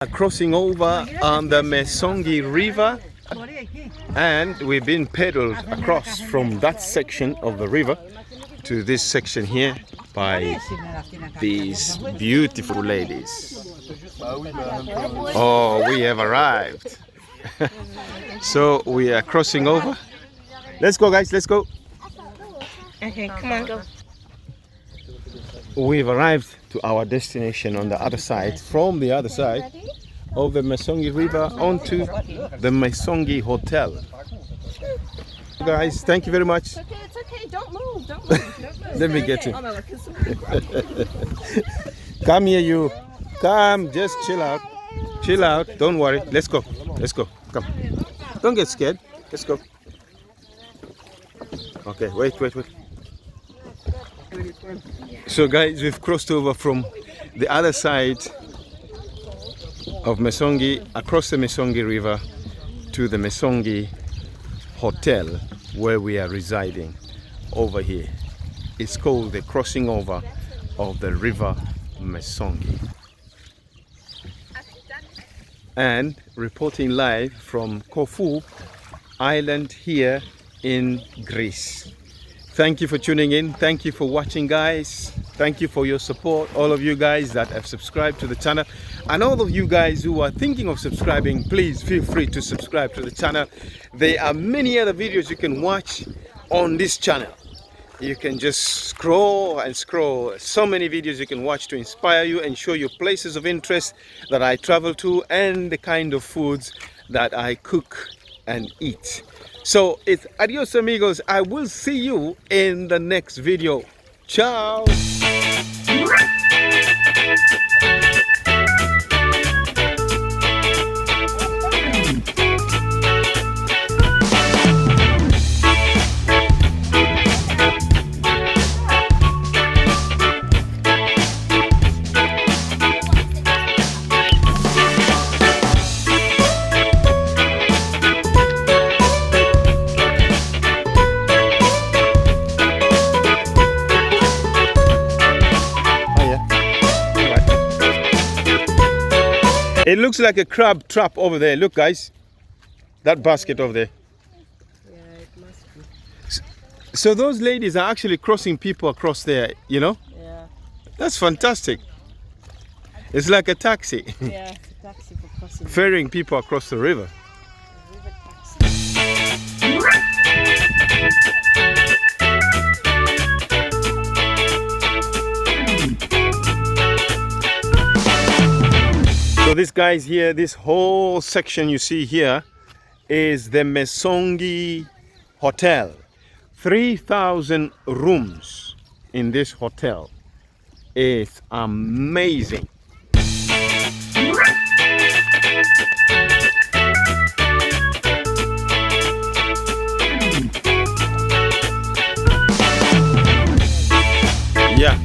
Crossing over on the Mesongi River, and we've been pedaled across from that section of the river to this section here by these beautiful ladies. Oh, we have arrived. So we are crossing over. Let's go, guys, let's go. Okay, come on, go. We've arrived to our destination on the other side, from the other side of the Mesongi River onto the Mesongi Hotel. Guys, thank you very much. It's okay, don't move, don't move. Let me get you. Come here, you. Come, just chill out. Chill out, don't worry. Let's go, let's go. Come. Don't get scared. Let's go. Okay, wait. So guys, we've crossed over from the other side of Mesongi, across the Mesongi River to the Mesongi Hotel where we are residing over here. It's called the crossing over of the river Mesongi. And reporting live from Corfu Island here in Greece. Thank you for tuning in. Thank you for watching, guys. Thank you for your support. All of you guys that have subscribed to the channel, and all of you guys who are thinking of subscribing, please feel free to subscribe to the channel. There are many other videos you can watch on this channel. You can just scroll and scroll. So many videos you can watch to inspire you and show you places of interest that I travel to and the kind of foods that I cook and eat. So it's adios, amigos. I will see you in the next video. Ciao. It looks like a crab trap over there. Look, guys, that basket over there. Yeah, it must be. So those ladies are actually crossing people across there, you know? Yeah. That's fantastic. It's like a taxi. Yeah, it's a taxi for crossing. Ferrying people across the river. A river taxi. So this guys here, this whole section you see here is the Mesongi Hotel. 3,000 rooms in this hotel. It's amazing. Yeah.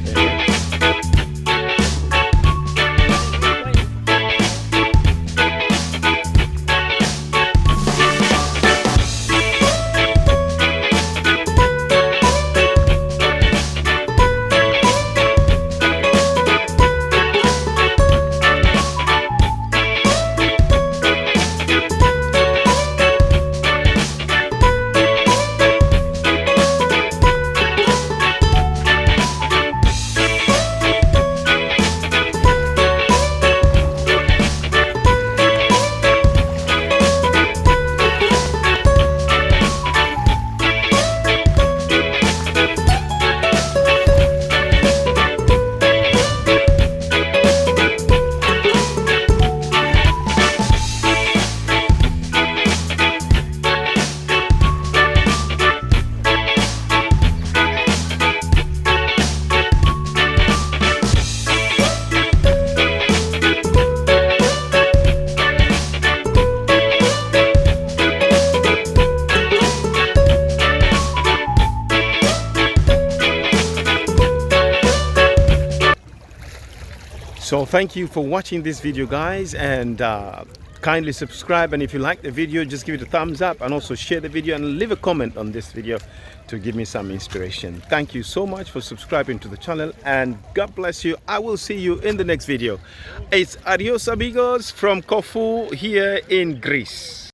So thank you for watching this video, guys, and kindly subscribe, and if you like the video, just give it a thumbs up, and also share the video and leave a comment on this video to give me some inspiration. Thank you so much for subscribing to the channel, and God bless you. I will see you in the next video. It's adios amigos from Corfu here in Greece.